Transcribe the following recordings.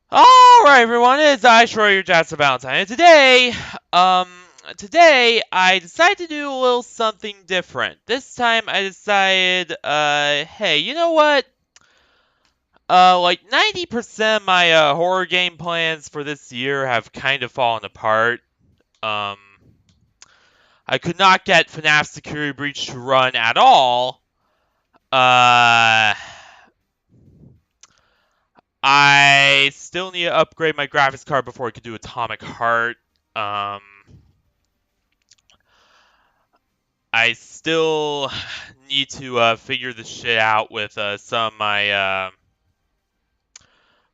Alright everyone, it's I, your Jackson Valentine, and um, today I decided to do a little something different. This time I decided, hey, you know what? Like 90% of my, horror game plans for this year have kind of fallen apart. Um, I could not get FNAF Security Breach to run at all. Uh, I still need to upgrade my graphics card before I could do Atomic Heart. Um, I still need to figure this shit out with some of my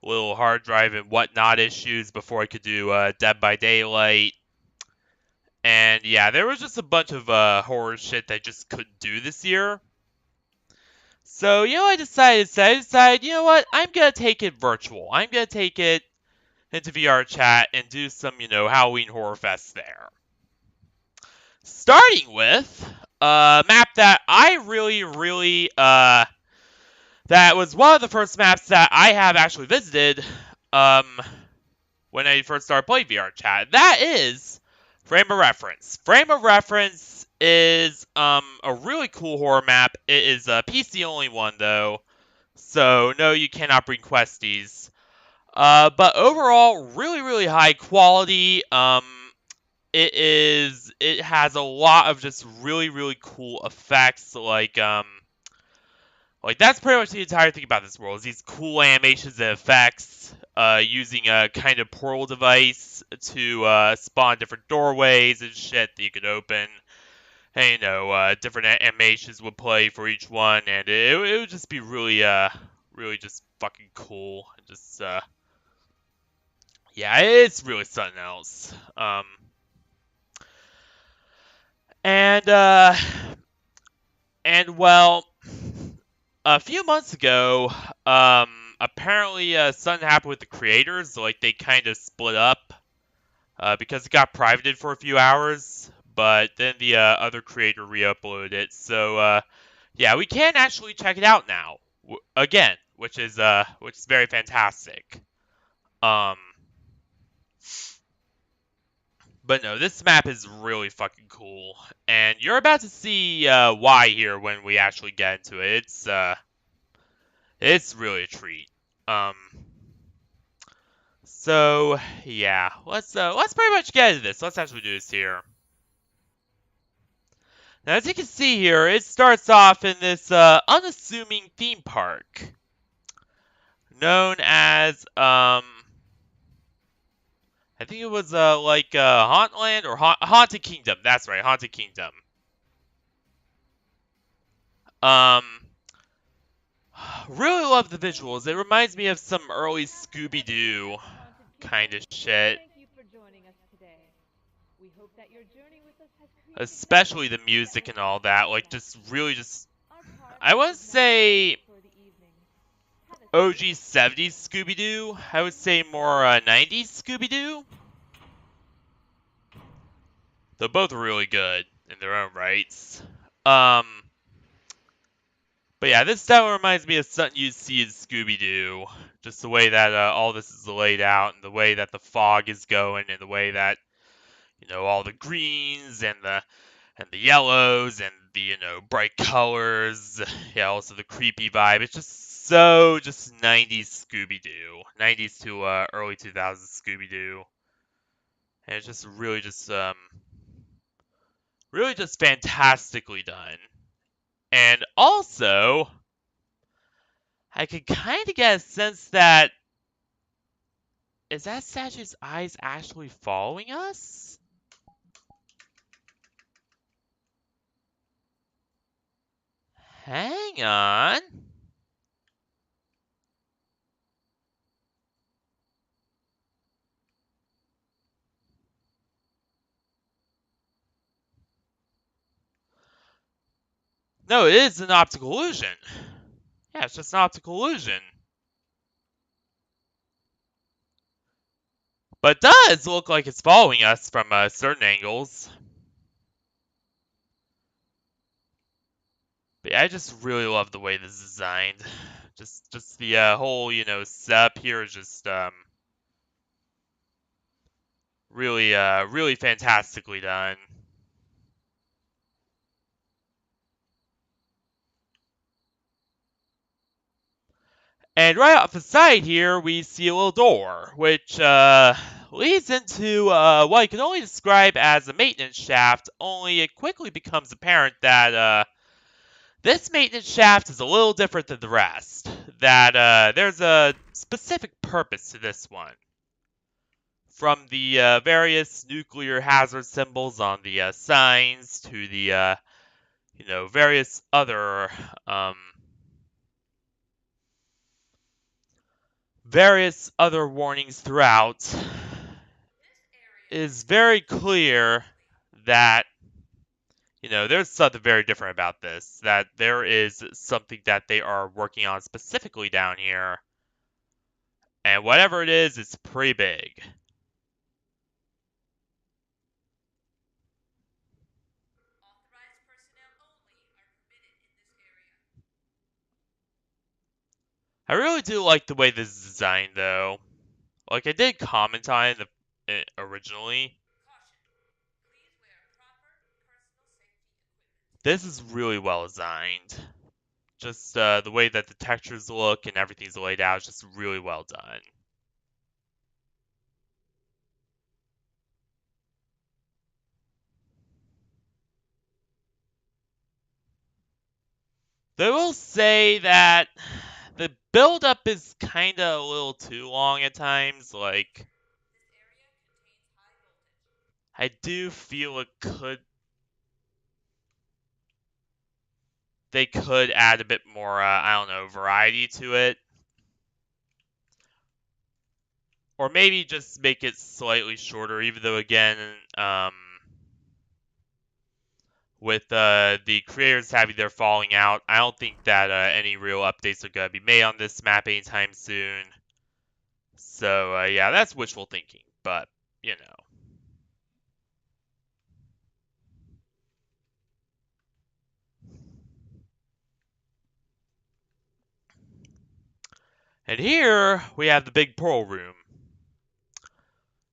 little hard drive and whatnot issues before I could do Dead by Daylight. And yeah, there was just a bunch of horror shit that I just couldn't do this year. So, I decided, you know what? I'm going to take it virtual. I'm going to take it into VRChat and do some, Halloween Horror Fest there. Starting with a map that I really, that was one of the first maps that I have actually visited when I first started playing VRChat. That is Frame of Reference. Frame of Reference is a really cool horror map. It is a PC only one though, so no, you cannot bring questies. But overall, really high quality. It has a lot of just really cool effects like that's pretty much the entire thing about this world is these cool animations and effects using a kind of portal device to spawn different doorways and shit that you could open. And different animations would play for each one, and it would just be really just fucking cool. Just yeah, it's really something else. And and well, a few months ago, apparently something happened with the creators. Like they kind of split up because it got privated for a few hours, but then the other creator re-uploaded it. So yeah, we can actually check it out now again, which is very fantastic. Um, but no, this map is really fucking cool, and you're about to see why here when we actually get into it. It's really a treat. Um, so yeah, let's pretty much get into this. Let's actually do this here. Now, as you can see here, it starts off in this unassuming theme park known as I think it was like Hauntland or Haunted Kingdom. That's right, Haunted Kingdom. Um, really love the visuals. It reminds me of some early Scooby Doo kind of shit. Especially the music and all that. Like, just really just. I would say OG 70s Scooby Doo. I would say more 90s Scooby Doo. They're both really good in their own rights. Um, but yeah, this definitely reminds me of something you'd see in Scooby Doo. Just the way that all this is laid out, and the way that the fog is going, and the way that all the greens and the yellows and the bright colors. Yeah, also the creepy vibe. It's just so just 90s Scooby Doo, 90s to early 2000s Scooby Doo, and it's just really just fantastically done. And also, I could kind of get a sense that is that statue's eyes actually following us? Hang on. No, it is an optical illusion. Yeah, it's just an optical illusion. But it does look like it's following us from certain angles. But yeah, I just really love the way this is designed. Just the whole, setup here is just, Really, really fantastically done. And right off the side here, we see a little door, which leads into what I can only describe as a maintenance shaft, only it quickly becomes apparent that this maintenance shaft is a little different than the rest. That there's a specific purpose to this one. From the various nuclear hazard symbols on the signs to the various other um, warnings throughout, it is very clear that there's something very different about this. That there is something that they are working on specifically down here, and whatever it is, it's pretty big. I really do like the way this is designed, though. Like, I did comment on it originally. This is really well designed. Just the way that the textures look and everything's laid out is just really well done. They will say that the build-up is kind of a little too long at times. Like, I do feel they could add a bit more, I don't know, variety to it. Or maybe just make it slightly shorter, even though, again, with the creators having their falling out, I don't think that any real updates are going to be made on this map anytime soon. So, yeah, that's wishful thinking, but, you know. And here, we have the big portal room,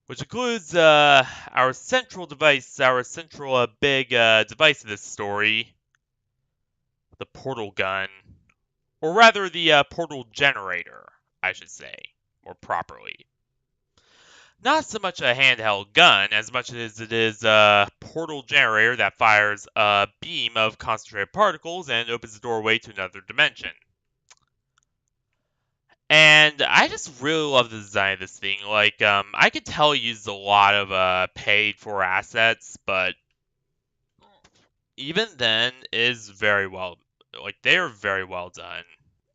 which includes our central device, our central big device of this story, the portal gun. Or rather, the portal generator, I should say, more properly. Not so much a handheld gun as much as it is a portal generator that fires a beam of concentrated particles and opens the doorway to another dimension. And I just really love the design of this thing. Like, I could tell it used a lot of paid for assets, but even then is very well, like, they are very well done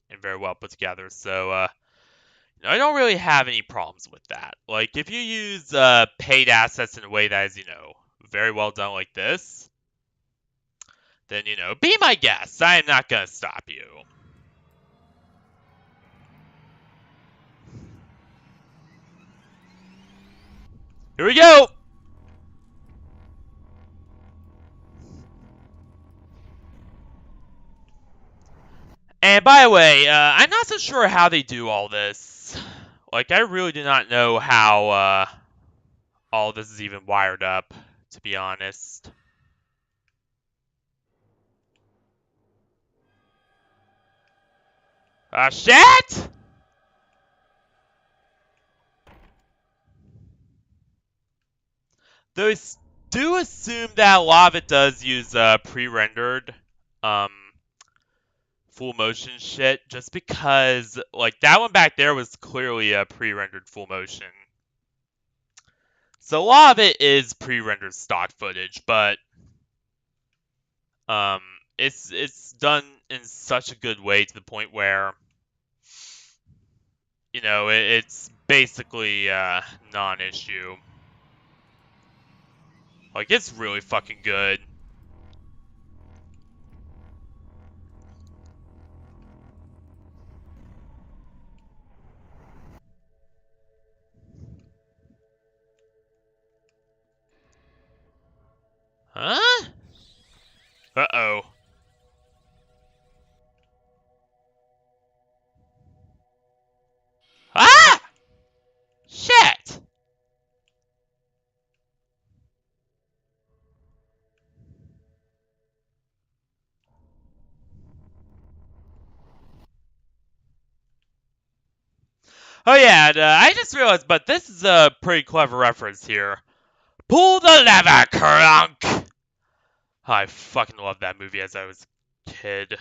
and very well put together. So, I don't really have any problems with that. Like, if you use paid assets in a way that is, very well done like this, then, be my guest. I am not going to stop you. Here we go! And by the way, I'm not so sure how they do all this. Like, I really do not know how all this is even wired up, to be honest. Shit! Though I do assume that a lot of it does use pre-rendered full motion shit, just because, like, that one back there was clearly a pre-rendered full motion. So a lot of it is pre-rendered stock footage, but um, it's done in such a good way to the point where it's basically non-issue. Like, it's really fucking good. Huh? Uh-oh. Ah! Shit! Oh yeah, and, I just realized, but this is a pretty clever reference here. Pull the lever, Krunk! I fucking loved that movie as I was a kid.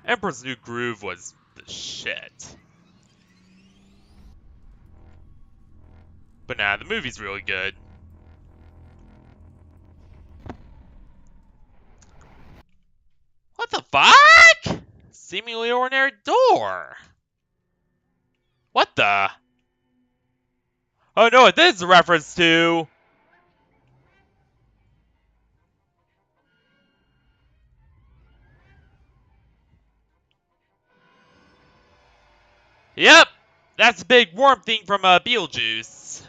Emperor's New Groove was the shit. But nah, the movie's really good. What the fuck? Seemingly ordinary door. What the? Oh no, what this is a reference to? Yep, that's a big worm thing from Beetlejuice.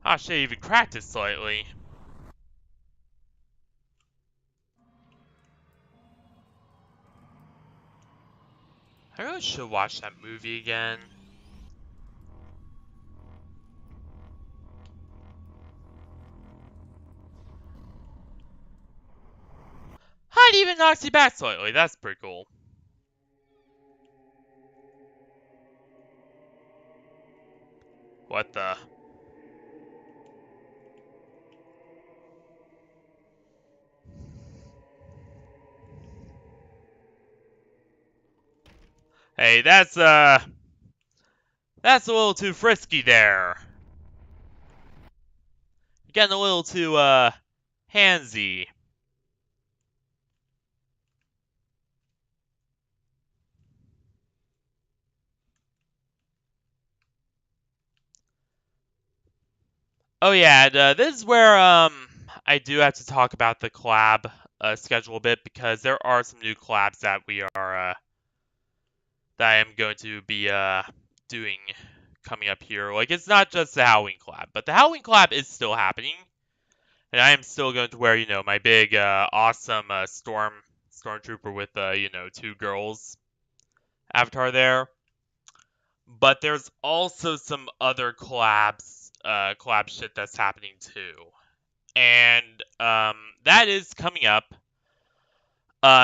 I should even cracked it slightly. I really should watch that movie again. I'd even knocks you back slightly. That's pretty cool. What the? Hey, that's a little too frisky there. You're getting a little too handsy. Oh yeah, and, this is where I do have to talk about the collab schedule a bit because there are some new collabs that we are that I am going to be doing coming up here. Like it's not just the Halloween collab, but the Halloween collab is still happening, and I am still going to wear my big awesome stormtrooper with two girls avatar there. But there's also some other collab shit that's happening too. And that is coming up.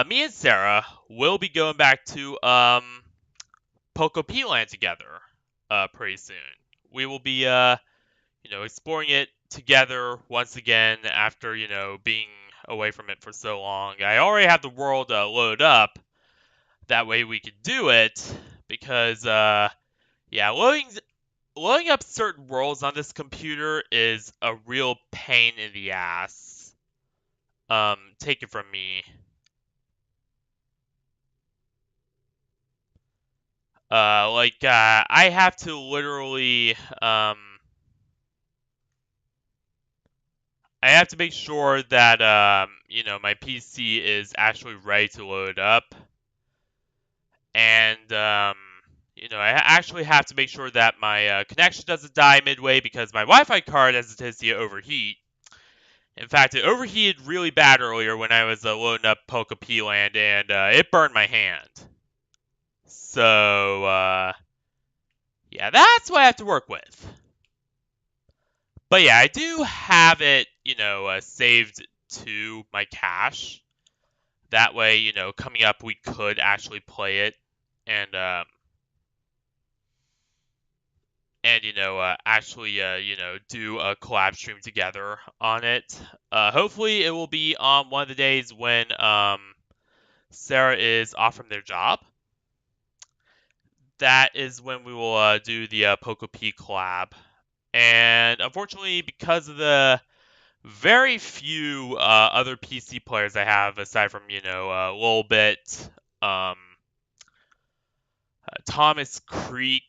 Me and Sarah will be going back to Poco P Land together pretty soon. We will be exploring it together once again after being away from it for so long. I already have the world loaded up. That way we could do it because yeah, loading up certain worlds on this computer is a real pain in the ass. Take it from me. I have to literally, I have to make sure that, my PC is actually ready to load up. And, I actually have to make sure that my connection doesn't die midway because my Wi-Fi card has a tendency to overheat. In fact, it overheated really bad earlier when I was loading up Poco P Land, and it burned my hand. So, yeah, that's what I have to work with. But yeah, I do have it, saved to my cache. That way, coming up, we could actually play it and actually, do a collab stream together on it. Hopefully, it will be on one of the days when Sarah is off from their job. That is when we will do the Poco P collab. And unfortunately, because of the very few other PC players I have, aside from, Lolbit, Thomas Creek,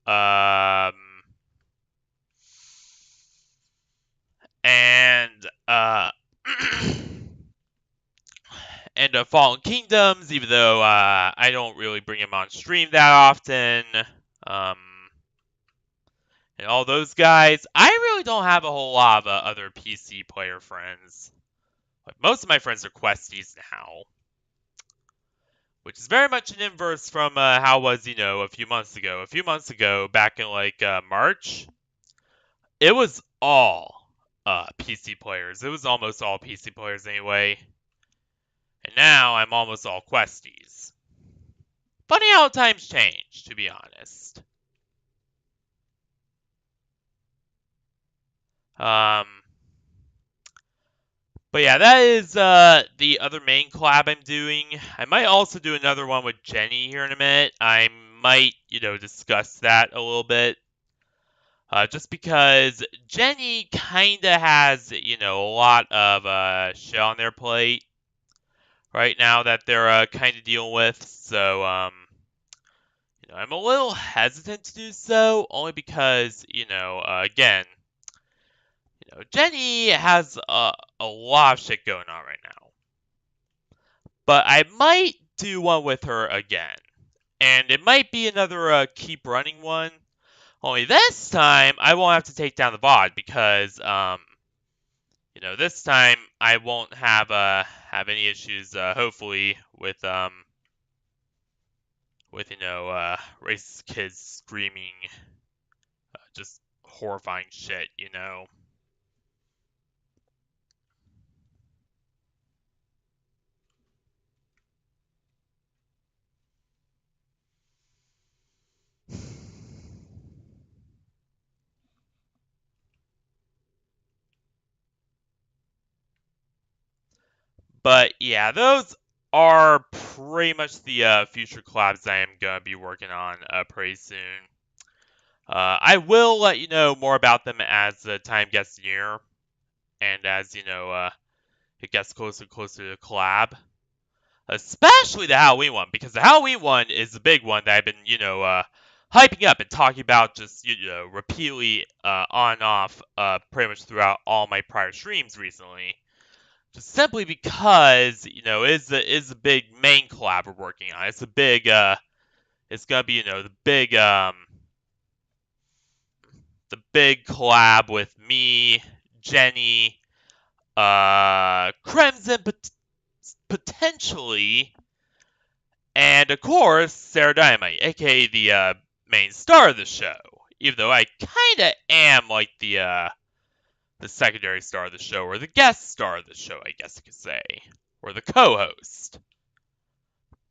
um, and and Fallen Kingdoms, even though I don't really bring him on stream that often. Um, and all those guys, I really don't have a whole lot of other PC player friends. Like, most of my friends are questies now, which is very much an inverse from how it was, a few months ago. A few months ago, back in March, it was all PC players. It was almost all PC players anyway. And now I'm almost all questies. Funny how times change, to be honest. But yeah, that is the other main collab I'm doing. I might also do another one with Jenny here in a minute. I might, discuss that a little bit. Just because Jenny kind of has, a lot of shit on their plate right now that they're kind of dealing with. So, I'm a little hesitant to do so, only because, again, Jenny has a lot of shit going on right now. But I might do one with her again. And it might be another keep running one. Only this time, I won't have to take down the VOD because, this time I won't have any issues, hopefully, with racist kids screaming, just horrifying shit. But yeah, those are pretty much the future collabs I am gonna be working on pretty soon. I will let you know more about them as the time gets near, and as it gets closer and closer to collab. Especially the Halloween one, because the Halloween one is the big one that I've been hyping up and talking about just repeatedly on and off pretty much throughout all my prior streams recently. Just simply because is the big main collab we're working on. It's a big it's gonna be the big collab with me, Jenny, Crimson potentially, and of course Sarah Dynamite, aka the main star of the show. Even though I kinda am like the secondary star of the show, or the guest star of the show, I guess you could say, or the co-host.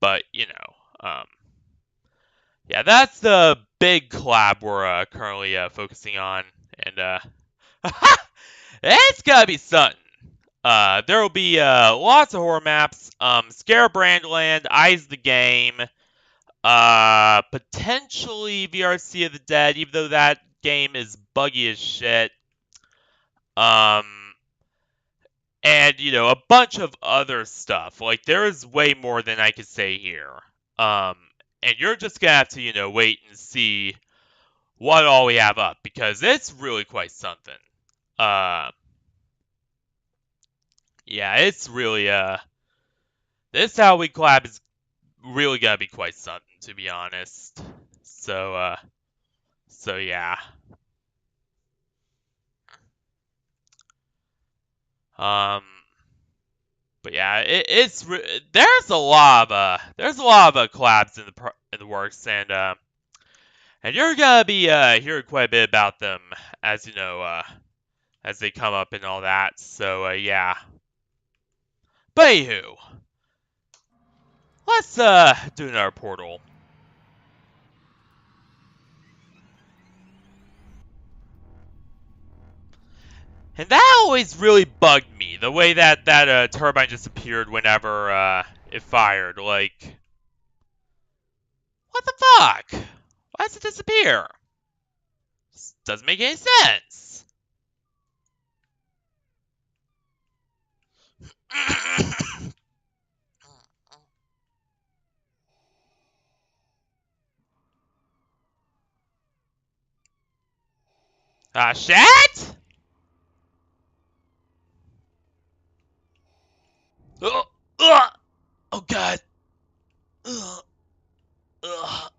But yeah, that's the big collab we're currently focusing on, and it's gotta be something. There will be lots of horror maps, Scarebrandland, Eyes the Game, potentially VRC of the Dead, even though that game is buggy as shit. And a bunch of other stuff. Like there is way more than I could say here. And you're just gonna have to wait and see what all we have up, because it's really quite something. Yeah, it's really this Halloween collab is really gonna be quite something, to be honest. So yeah. Um, but yeah, there's a lot of collabs in the works, and you're gonna be hearing quite a bit about them as as they come up and all that. So yeah. But anywho, let's do another portal. And that always really bugged me, the way that turbine just appeared whenever it fired. Like, what the fuck? Why does it disappear? This doesn't make any sense. Shit? Oh, oh god. Ugh, ugh.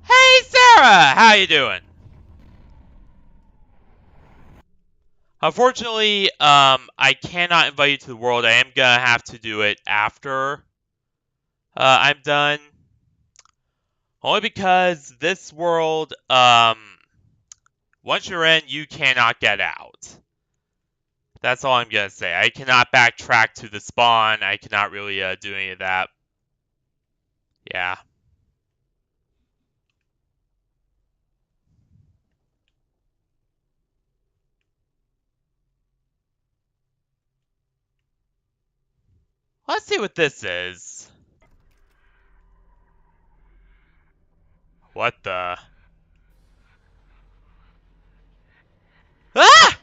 Hey, Sarah! how you doing? Unfortunately, I cannot invite you to the world. I am gonna have to do it after I'm done. Only because this world, once you're in, you cannot get out. That's all I'm gonna say. I cannot backtrack to the spawn. I cannot really do any of that. Yeah. Let's see what this is. What the? Ah!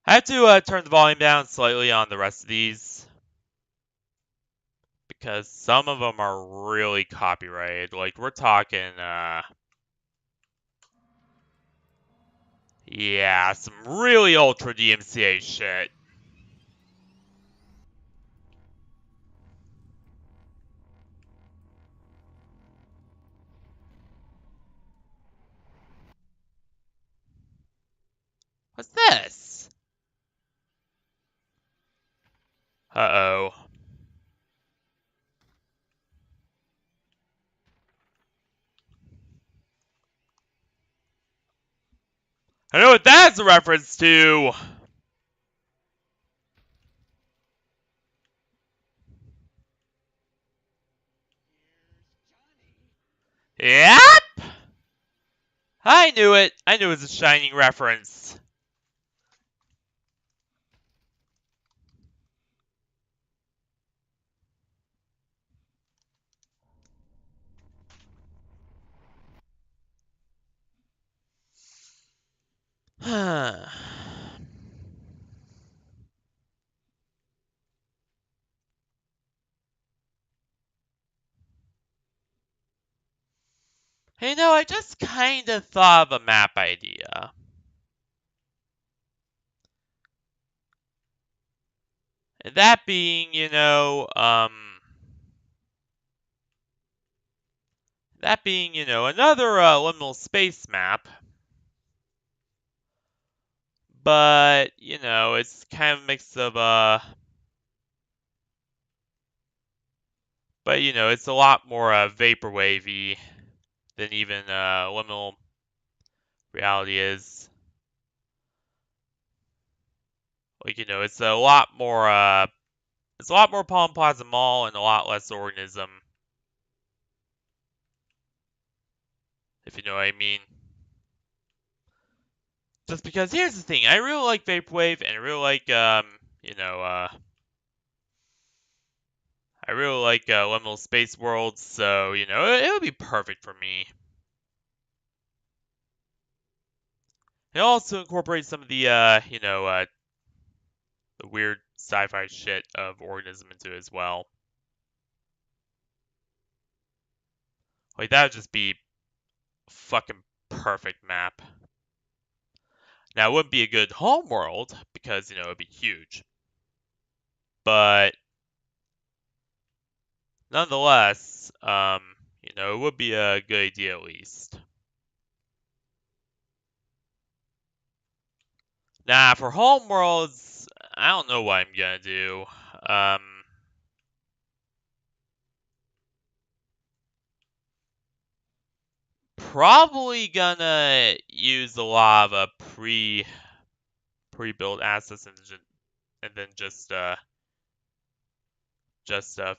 I have to turn the volume down slightly on the rest of these because some of them are really copyrighted. Like we're talking, yeah, some really ultra DMCA shit. What's this? Uh-oh. I know what that's a reference to. Yep! I knew it. I knew it was a Shining reference. You know, I just kind of thought of a map idea. And that being, another liminal space map. But, it's kind of a mix of, but, it's a lot more vaporwavy than even liminal reality is. Like, it's a lot more Palm Plaza Mall and a lot less organism. If you know what I mean. Just because here's the thing, I really like Vaporwave and I really like Liminal Space Worlds, so it would be perfect for me. It also incorporates some of the the weird sci-fi shit of organism into it as well. Like that would just be a fucking perfect map. Now it wouldn't be a good home world because it would be huge. But nonetheless, it would be a good idea at least. Now, for home worlds, I don't know what I'm gonna do. Probably gonna use a lot of pre-built assets and then just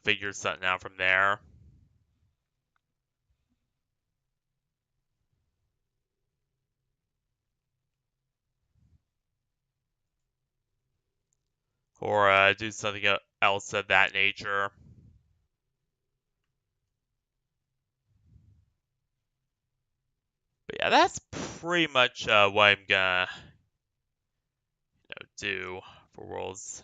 figure something out from there. Or do something else of that nature. But yeah, that's pretty much what I'm gonna do for worlds.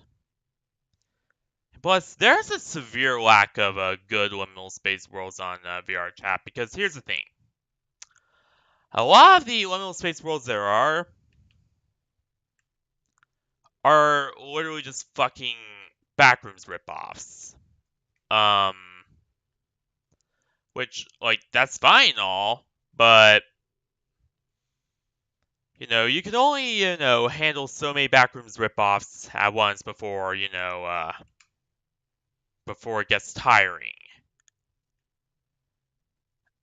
Plus, there's a severe lack of good liminal space worlds on VRChat, because here's the thing. A lot of the liminal space worlds there are literally just fucking backrooms ripoffs. Which, like, that's fine and all, but, you can only, handle so many backrooms ripoffs at once before, before it gets tiring.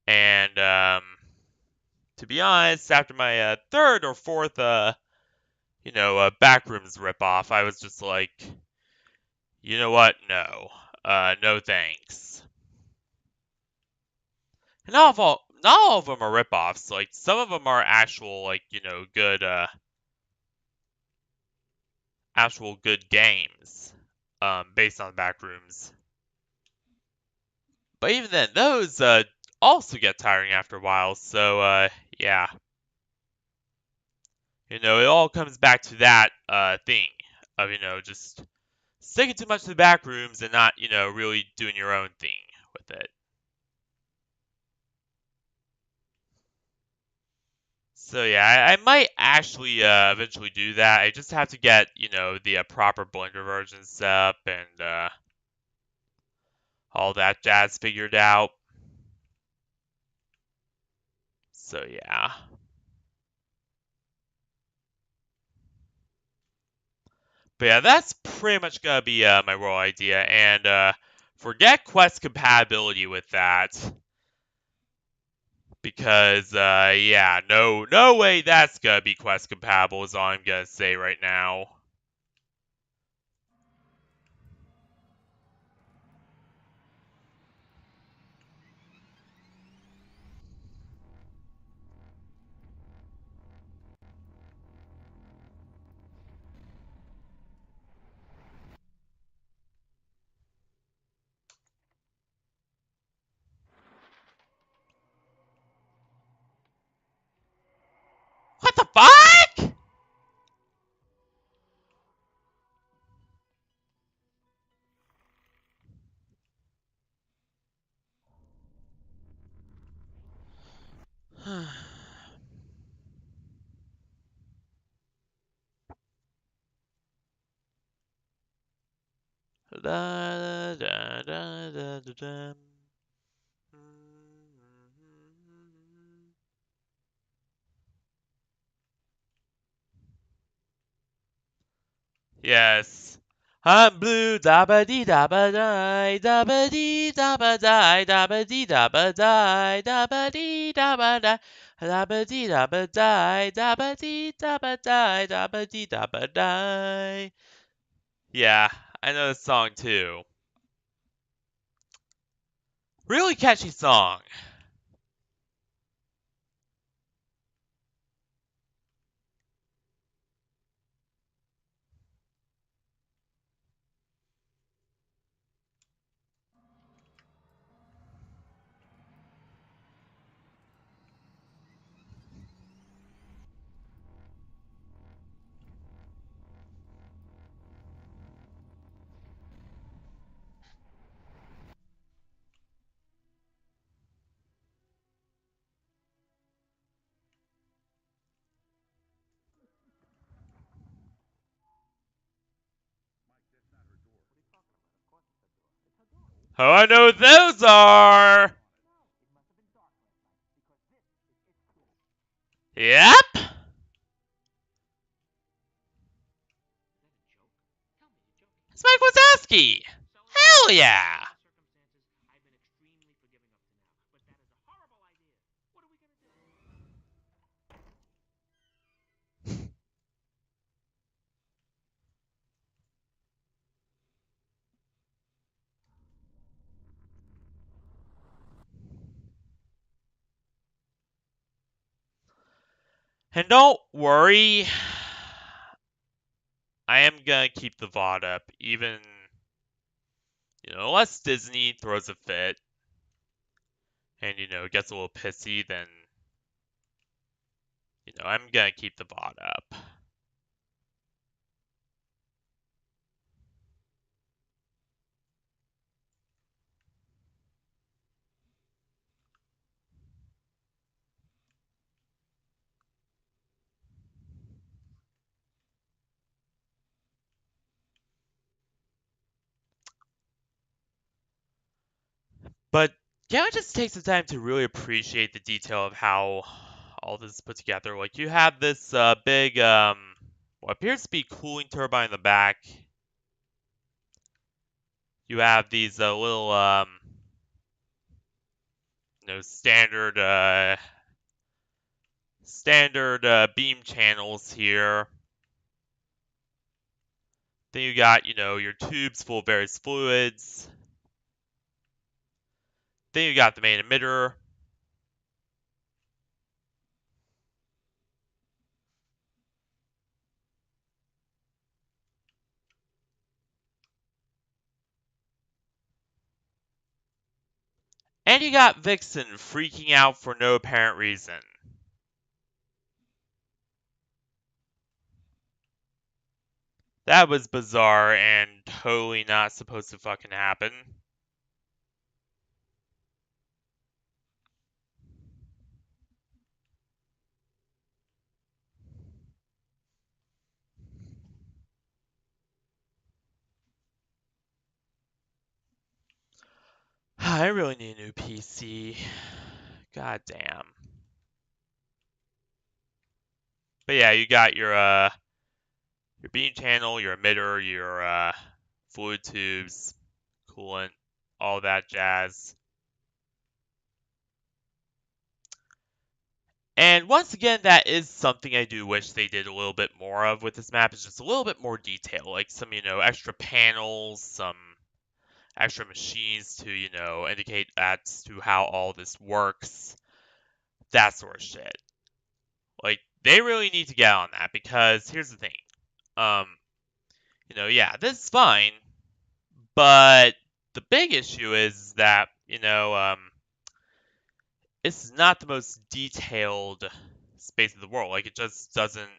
And, to be honest, after my third or fourth, backrooms ripoff, I was just like, you know what? No. No thanks. And not all of them are ripoffs. Like, some of them are actual, like, good, actual good games, based on backrooms. But even then, those, also get tiring after a while, so, yeah. It all comes back to that, thing of, just sticking too much to the backrooms and not, really doing your own thing with it. So yeah, I might actually eventually do that. I just have to get, the proper Blender version set up and all that jazz figured out. So yeah. But yeah, that's pretty much gonna be my role idea, and forget quest compatibility with that. Because yeah, no way that's gonna be quest compatible is all I'm gonna say right now. What the fuck? Da, da, da, da, da, da. Yes. I'm blue, da ba dee da ba die, da ba dee da ba die, da ba dee da ba die, da ba dee da ba die, da ba dee da ba die, da ba dee da ba die, da ba dee da ba die. Yeah, I know this song too. Really catchy song. Oh, I know what those are. Yep. It's Mike Wazowski. Hell yeah. And don't worry, I am gonna keep the VOD up, even, unless Disney throws a fit and, gets a little pissy, then, I'm gonna keep the VOD up. But can I just take some time to really appreciate the detail of how all this is put together? Like you have this big what appears to be cooling turbine in the back. You have these little standard beam channels here. Then you got, your tubes full of various fluids. Then you got the main emitter. And you got Vixen freaking out for no apparent reason. That was bizarre and totally not supposed to fucking happen. I really need a new PC. God damn. But yeah, you got your beam channel, your emitter, your fluid tubes, coolant, all that jazz. And once again, that is something I do wish they did a little bit more of with this map, is just a little bit more detail, like some, extra panels, some extra machines to, indicate as to how all this works, that sort of shit. Like, they really need to get on that, because here's the thing. Um, yeah, this is fine, but the big issue is that, this is not the most detailed space in the world. Like, it just doesn't,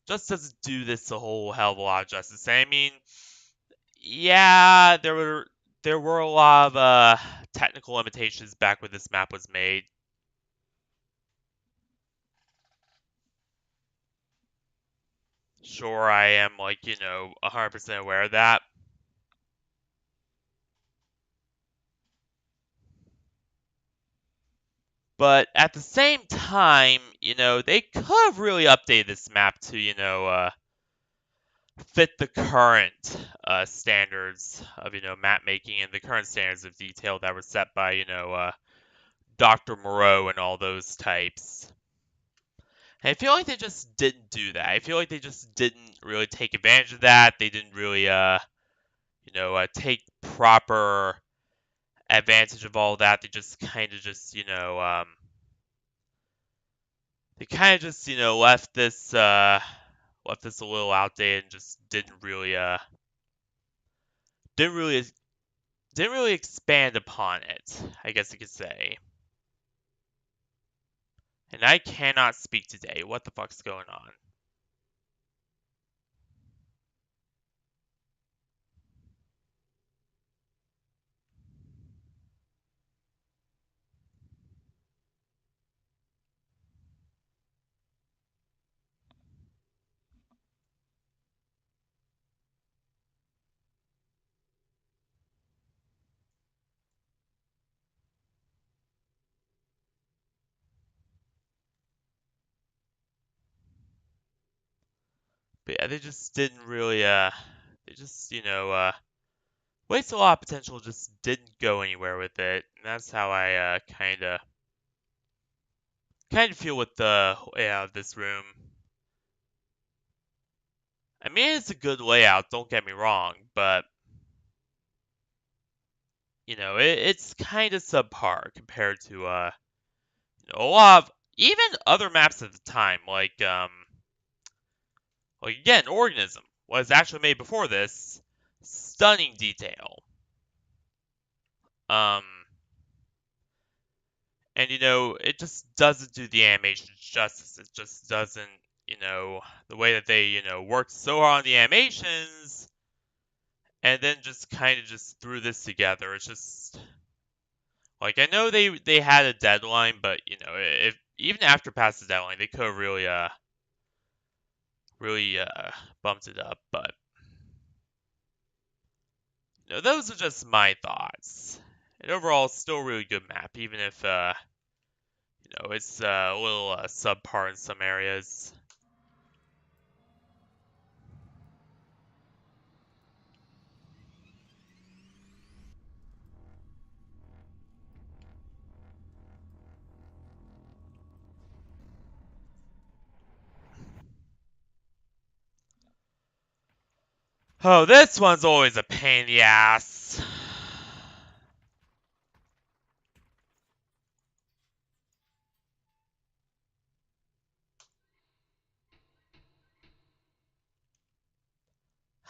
just doesn't do this a whole hell of a lot of justice. I mean, yeah, there were a lot of technical limitations back when this map was made. Sure, I am 100% aware of that. But at the same time, they could have really updated this map to, fit the current standards of, map making and the current standards of detail that were set by, Dr. Moreau and all those types. And I feel like they just didn't do that. I feel like they just didn't really take advantage of that. They didn't really, take proper advantage of all that. They just kind of just, they kind of just, left this a little outdated and just didn't really, didn't really expand upon it, I guess you could say. And I cannot speak today. What the fuck's going on? But yeah, they just didn't really, they just, wasted a lot of potential, just didn't go anywhere with it. And that's how I, kind of feel with the layout of this room. I mean, it's a good layout, don't get me wrong, but, it's kind of subpar compared to, a lot of, even other maps at the time, like again, Organism was actually made before this. Stunning detail. Um, and it just doesn't do the animation justice. It just doesn't, the way that they, worked so hard on the animations, and then just kind of just threw this together. It's just like I know they had a deadline, but if even after past the deadline, they could have really bumped it up. But those are just my thoughts. And overall, still a really good map, even if, it's a little subpar in some areas. Oh, this one's always a pain in the ass.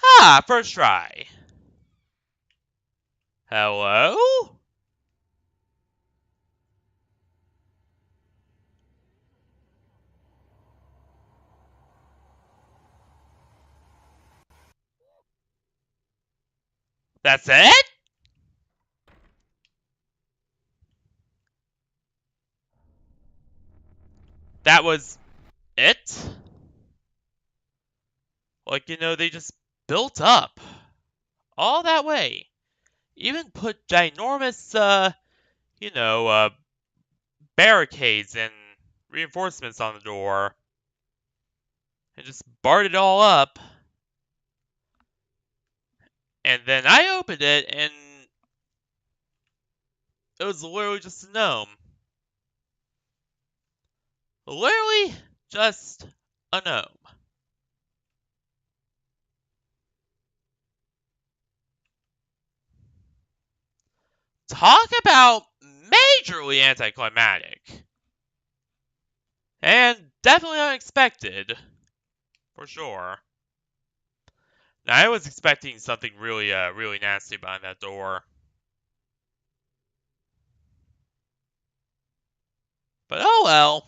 Ah, first try. Hello? That's it? That was it? Like, they just built up all that way. Even put ginormous, barricades and reinforcements on the door. And just barred it all up. And then I opened it, and it was literally just a gnome. Literally just a gnome. Talk about majorly anticlimactic. And definitely unexpected. For sure. Now, I was expecting something really nasty behind that door. But oh well.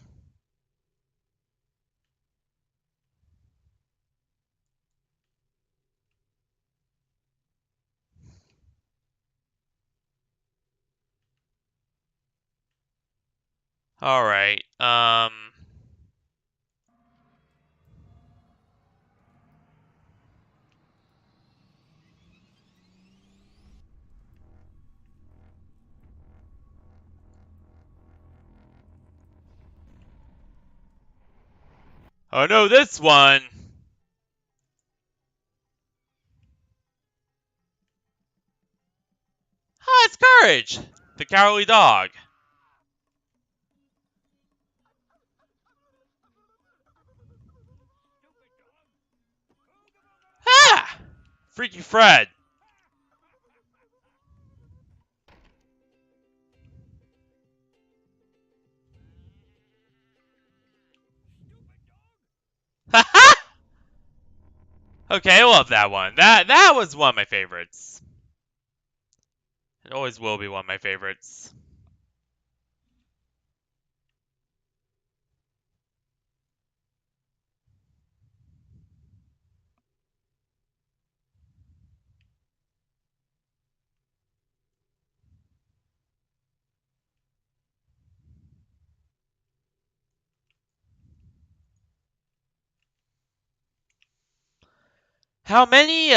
Alright, oh no, this one! Ah, it's Courage! The cowardly dog. Ah! Freaky Fred. Haha! Okay, I love that one. That was one of my favorites. It always will be one of my favorites. How many?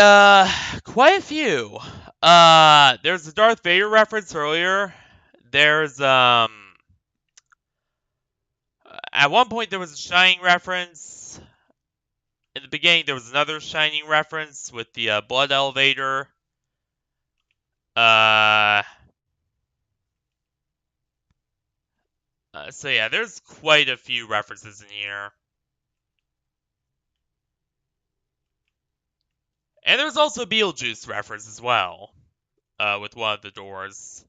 Quite a few. There's a Darth Vader reference earlier. There's, at one point there was a Shining reference. In the beginning, there was another Shining reference with the blood elevator. Uh, so yeah, there's quite a few references in here. And there's also a Beetlejuice reference as well, with one of the doors.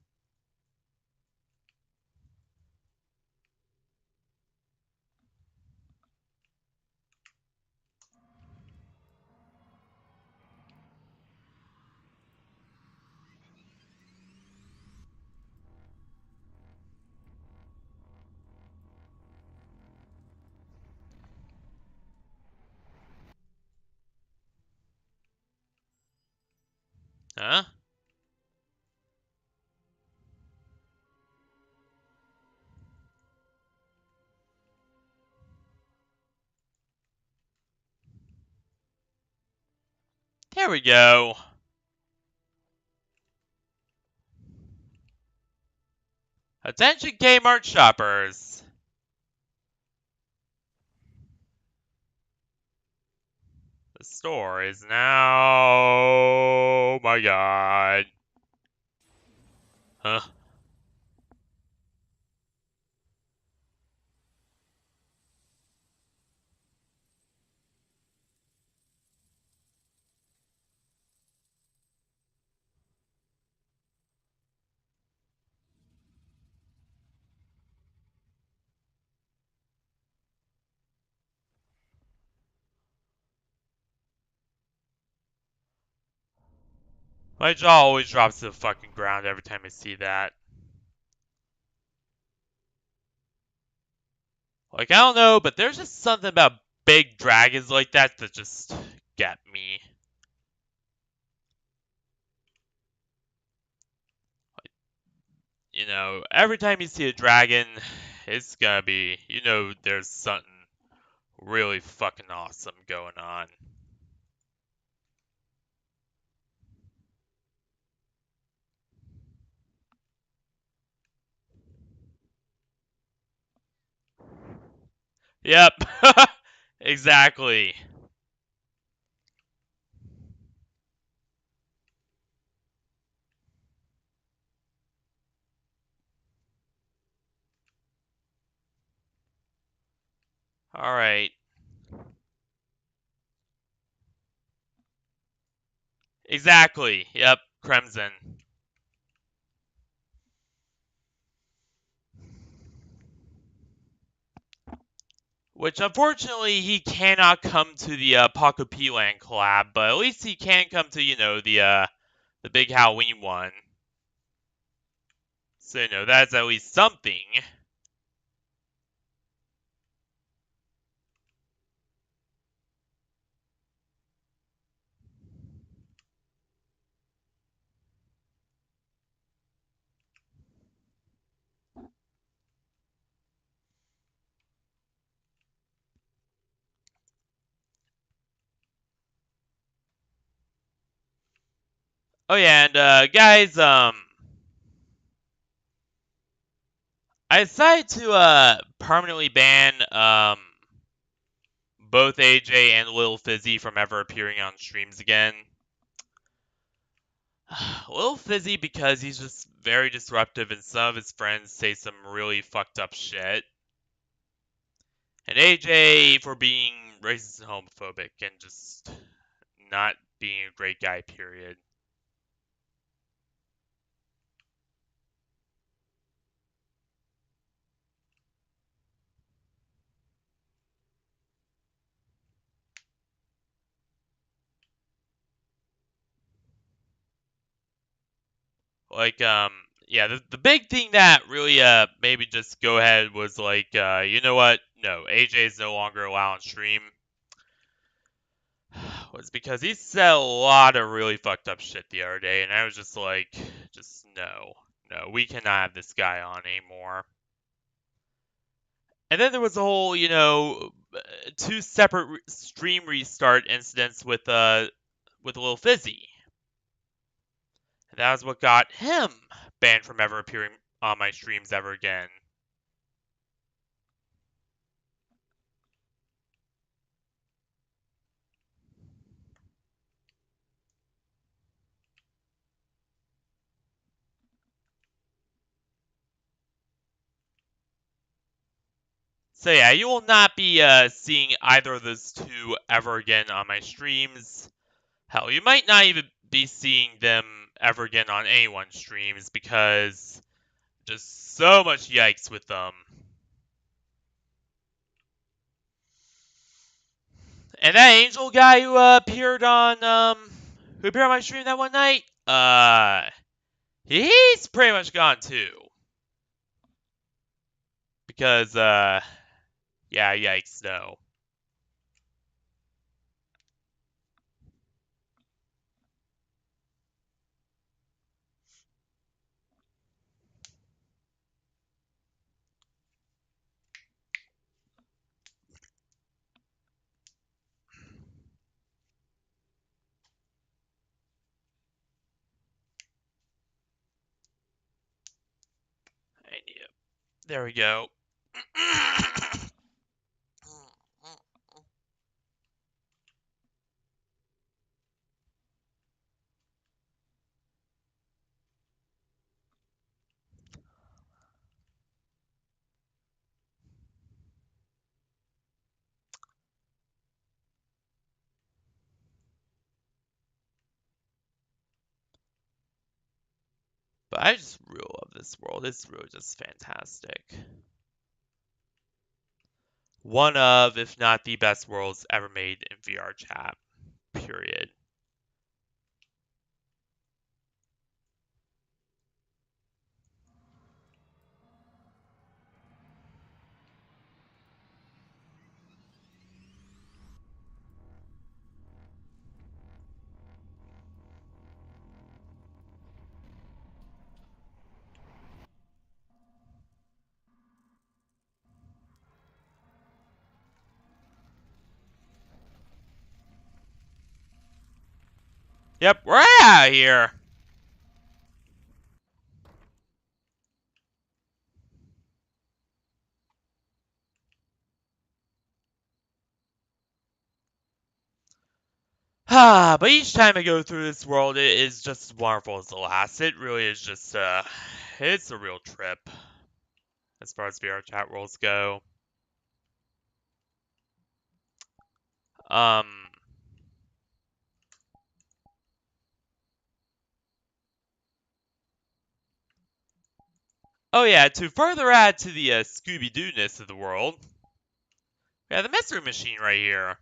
Huh? There we go. Attention Kmart shoppers. The store is now... Oh my god. Huh? My jaw always drops to the fucking ground every time I see that. Like, I don't know, but there's just something about big dragons like that just get me. You know, every time you see a dragon, it's gonna be, you know, there's something really fucking awesome going on. Yep. Exactly. Alright. Exactly. Yep. Crimson. Which, unfortunately, he cannot come to the Paco P-Land collab, but at least he can come to, you know, the big Halloween one. So, you know, that's at least something. Oh yeah, and guys, I decided to permanently ban both AJ and Lil Fizzy from ever appearing on streams again. Lil Fizzy because he's just very disruptive and some of his friends say some really fucked up shit. And AJ for being racist and homophobic and just not being a great guy, period. Like, yeah, the big thing that really, maybe just go ahead was like, you know what? No, AJ is no longer allowed on stream. Was because he said a lot of really fucked up shit the other day, and I was just like, just no. No, we cannot have this guy on anymore. And then there was a whole, you know, two separate stream restart incidents with Lil Fizzy. And that was what got him banned from ever appearing on my streams ever again. So yeah, you will not be seeing either of those two ever again on my streams. Hell, you might not even be seeing them ever again on anyone's streams because just so much yikes with them. And that Angel guy who appeared on my stream that one night, he's pretty much gone too. Because yeah, yikes, no. I need There we go. But I just really love this world. It's really just fantastic. One of, if not the best worlds ever made in VRChat. Period. Yep, we're out of here. But each time I go through this world, it is just as wonderful as the last. It really is just, it's a real trip as far as VRChat worlds go. Um, oh yeah, to further add to the Scooby-Doo-ness of the world, we have the mystery machine right here.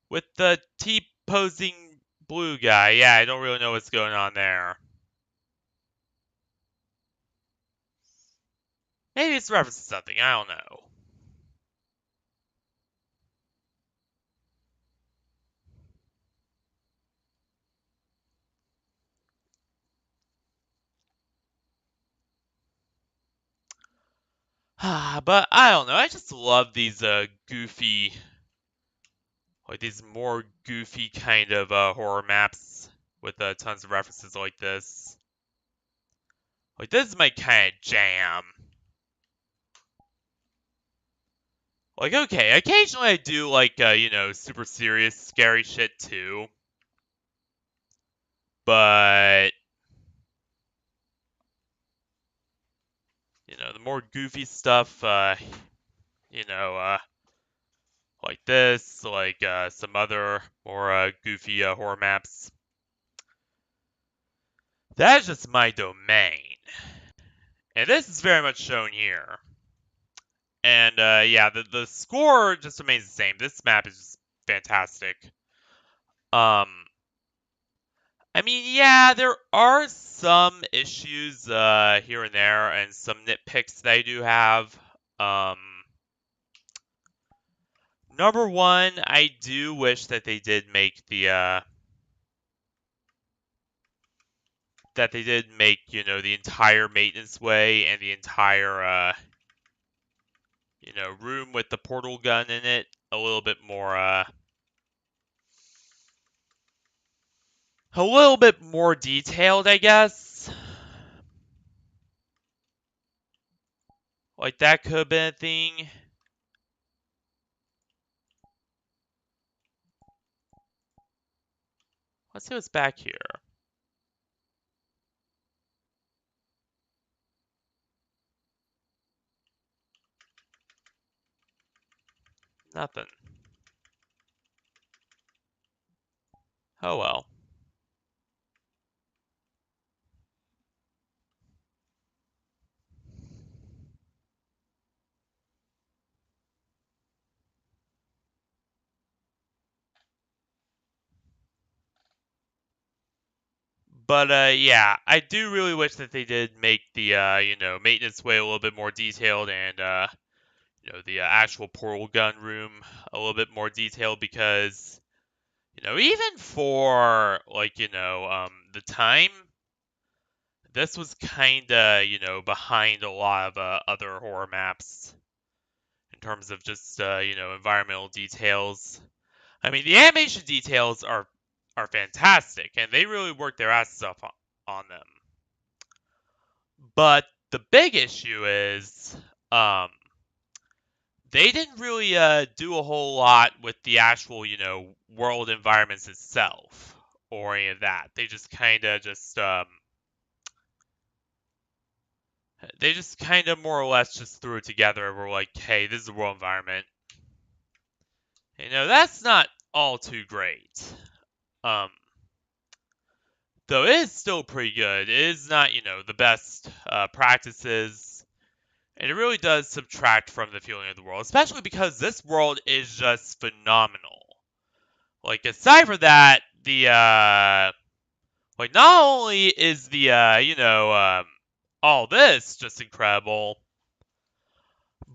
With the T-posing blue guy. Yeah, I don't really know what's going on there. Maybe it's referencing something, I don't know. But I don't know, I just love these goofy, like these more goofy kind of horror maps with tons of references like this. Like this is my kind of jam. Like okay, occasionally I do like super serious scary shit too. But the more goofy stuff you know, like this, like some other more goofy horror maps. That is just my domain. And this is very much shown here. And yeah, the score just remains the same. This map is just fantastic. I mean, yeah, there are some issues here and there, and some nitpicks that I do have. Um, Number one, I do wish that they did make the the entire maintenance way and the entire room with the portal gun in it a little bit more detailed, I guess. Like that could have been a thing. Let's see what's back here. Nothing. Oh well. But yeah, I do really wish that they did make the maintenance way a little bit more detailed and the actual portal gun room a little bit more detailed because even for like the time, this was kind of behind a lot of other horror maps in terms of just environmental details. I mean, the animation details are fantastic, and they really work their asses off on them. But the big issue is, um, they didn't really do a whole lot with the actual, world environments itself or any of that. They just kind of more or less just threw it together and were like, hey, this is the world environment. That's not all too great. Um, though it is still pretty good. It is not, the best practices. And it really does subtract from the feeling of the world, especially because this world is just phenomenal. Like, aside from that, not only is all this just incredible,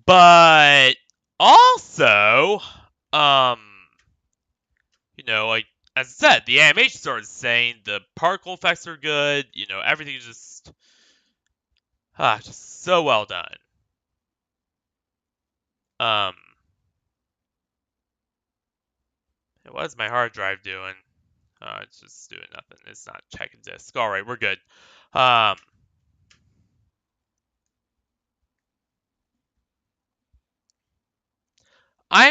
but also, um, like, as I said, the animations are insane, the particle effects are good, everything is just so well done. Um, what is my hard drive doing? It's just doing nothing. It's not checking disk. All right, we're good. I'm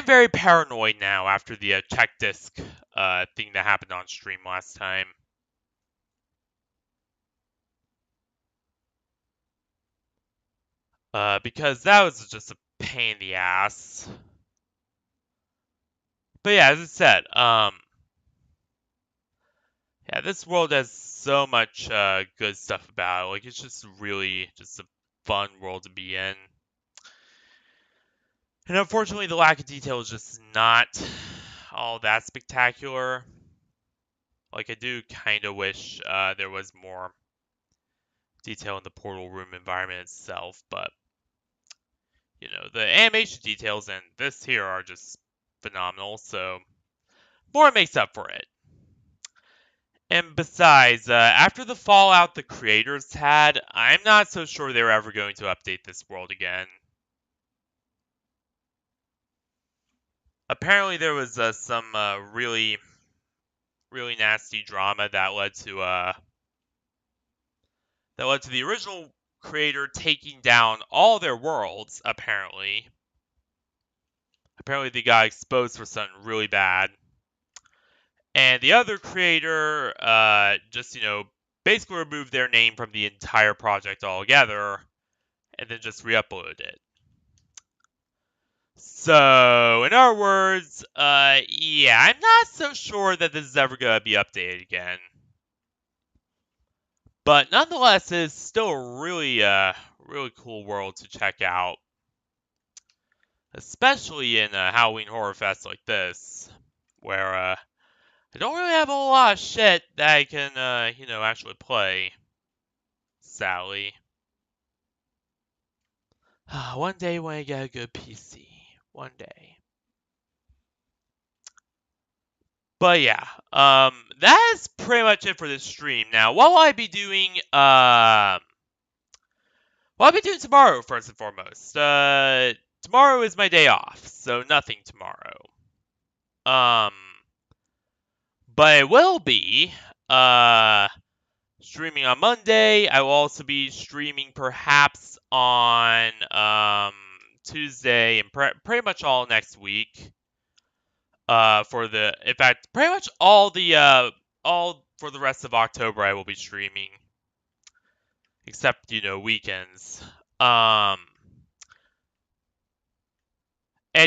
very paranoid now after the check disk thing that happened on stream last time. Because that was just a pain in the ass. But yeah, as I said, yeah, this world has so much good stuff about it. Like, it's just really just a fun world to be in. And unfortunately, the lack of detail is just not all that spectacular. Like, I do kind of wish there was more detail in the portal room environment itself, but the animation details in this here are just phenomenal, so more makes up for it. And besides, after the fallout the creators had, I'm not so sure they're ever going to update this world again. Apparently there was some really, really nasty drama that led to the original creator taking down all their worlds, apparently. Apparently they got exposed for something really bad. And the other creator just, basically removed their name from the entire project altogether and then just re-uploaded it. So, in other words, yeah, I'm not so sure that this is ever going to be updated again. But nonetheless, it's still a really, really cool world to check out. Especially in a Halloween Horror Fest like this, where, I don't really have a whole lot of shit that I can, actually play. Sadly. One day when I get a good PC. One day. But yeah, that is pretty much it for this stream. Now, what will I be doing, what I'll be doing tomorrow, first and foremost. Tomorrow is my day off, so nothing tomorrow. But it will be, streaming on Monday. I will also be streaming perhaps on, Tuesday and pretty much all next week. In fact, pretty much all for the rest of October I will be streaming. Except, weekends. And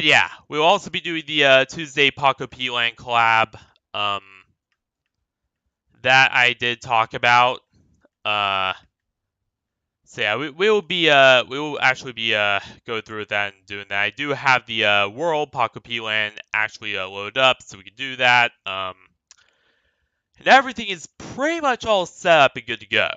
yeah, we'll also be doing the Tuesday Paco P-Land collab. That I did talk about. So yeah, we will actually be going through with that and doing that. I do have the world Paco P-Land actually loaded up, so we can do that. And everything is pretty much all set up and good to go.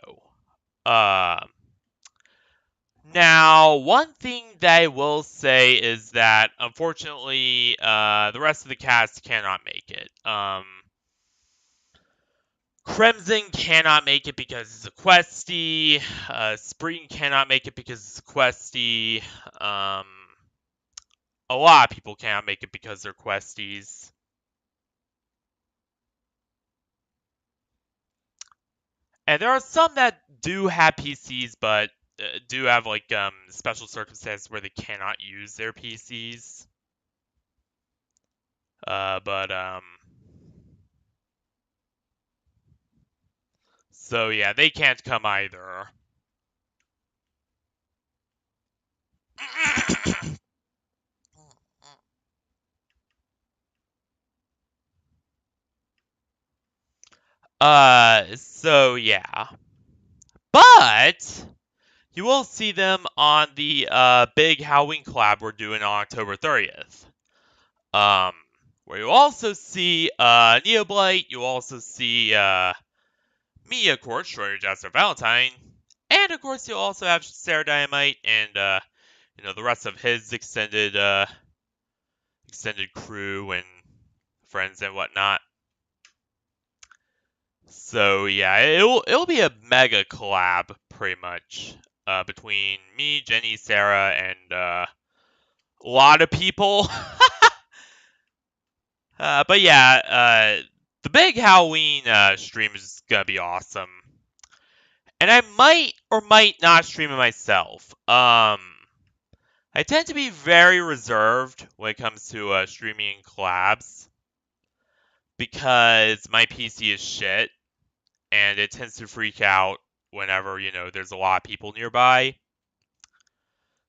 Now, one thing that I will say is that, unfortunately, the rest of the cast cannot make it. Crimson cannot make it because it's a questie. Spring cannot make it because it's a questie. A lot of people cannot make it because they're questies. And there are some that do have PCs, but do have like special circumstances where they cannot use their PCs. But so yeah, they can't come either. So yeah. But you will see them on the big Halloween collab we're doing on October 30th. Where you'll also see Neoblight, you'll also see me, of course, Schroeder Jester Valentine, and of course you'll also have Sarah Dynamite and the rest of his extended crew and friends and whatnot. So yeah, it'll be a mega collab pretty much between me, Jenny, Sarah, and a lot of people. But yeah, the big Halloween stream is gonna be awesome, and I might or might not stream it myself. I tend to be very reserved when it comes to streaming collabs because my PC is shit and it tends to freak out whenever, there's a lot of people nearby.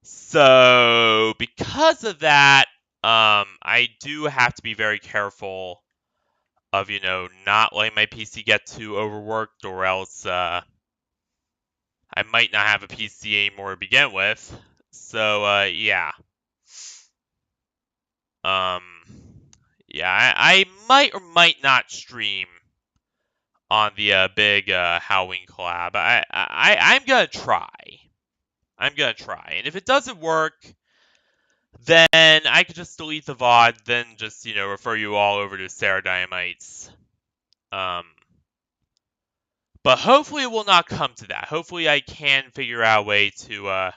So, because of that, I do have to be very careful of, not letting my PC get too overworked, or else I might not have a PC anymore to begin with. So, yeah. Um, yeah, I might or might not stream on the big Halloween collab. I'm gonna try. I'm gonna try, and if it doesn't work, then I could just delete the VOD, then just refer you all over to Sarah Dynamite's. But hopefully it will not come to that. Hopefully I can figure out a way to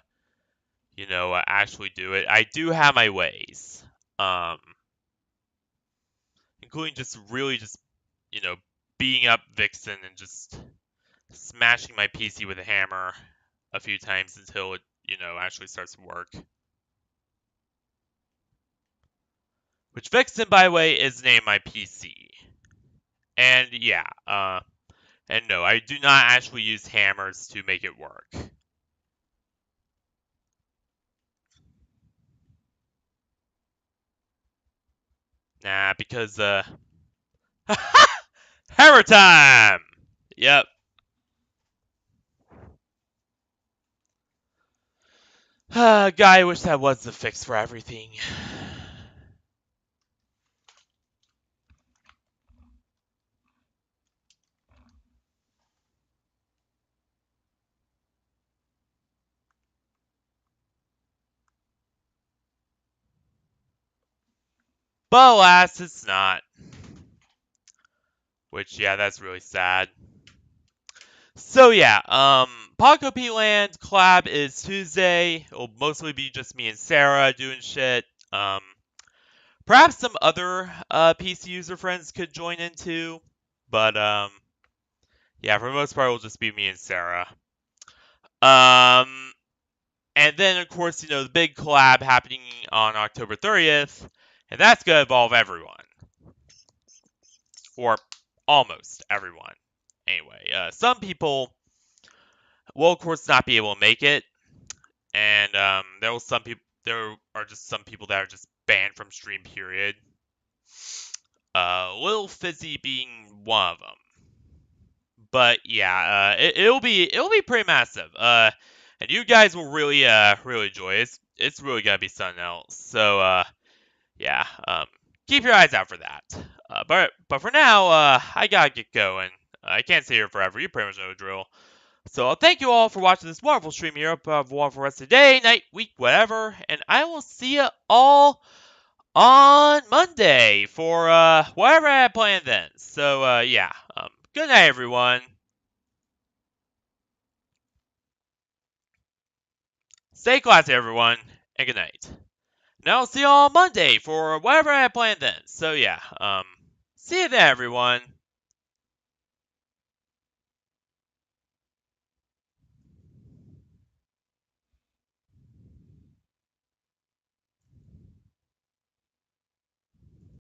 actually do it. I do have my ways, including just really just beating up Vixen and just smashing my PC with a hammer a few times until it actually starts to work. Which Vixen, by the way, is named my PC. And yeah, and no, I do not actually use hammers to make it work. Nah, because hammer time! Yep. Guy, I wish that was the fix for everything. But alas, it's not. Which, yeah, that's really sad. So yeah, Paco P Land collab is Tuesday. It'll mostly be just me and Sarah doing shit. Perhaps some other PC user friends could join in too, but yeah, for the most part, it'll just be me and Sarah. And then of course, the big collab happening on October 30th, and that's gonna involve everyone, or almost everyone. Anyway, some people will of course not be able to make it, and there are just some people that are just banned from stream. Period. Lil Fizzy being one of them. But yeah, it'll be pretty massive. And you guys will really enjoy it. It's really gonna be something else. So yeah, keep your eyes out for that. But for now, I gotta get going. I can't stay here forever. You pretty much know the drill. So thank you all for watching this wonderful stream here. Have a wonderful rest of the day, night, week, whatever. And I will see you all on Monday for whatever I have planned then. So yeah, good night, everyone. Stay classy, everyone, and good night. Now I'll see you all on Monday for whatever I have planned then. So yeah, see you then, everyone.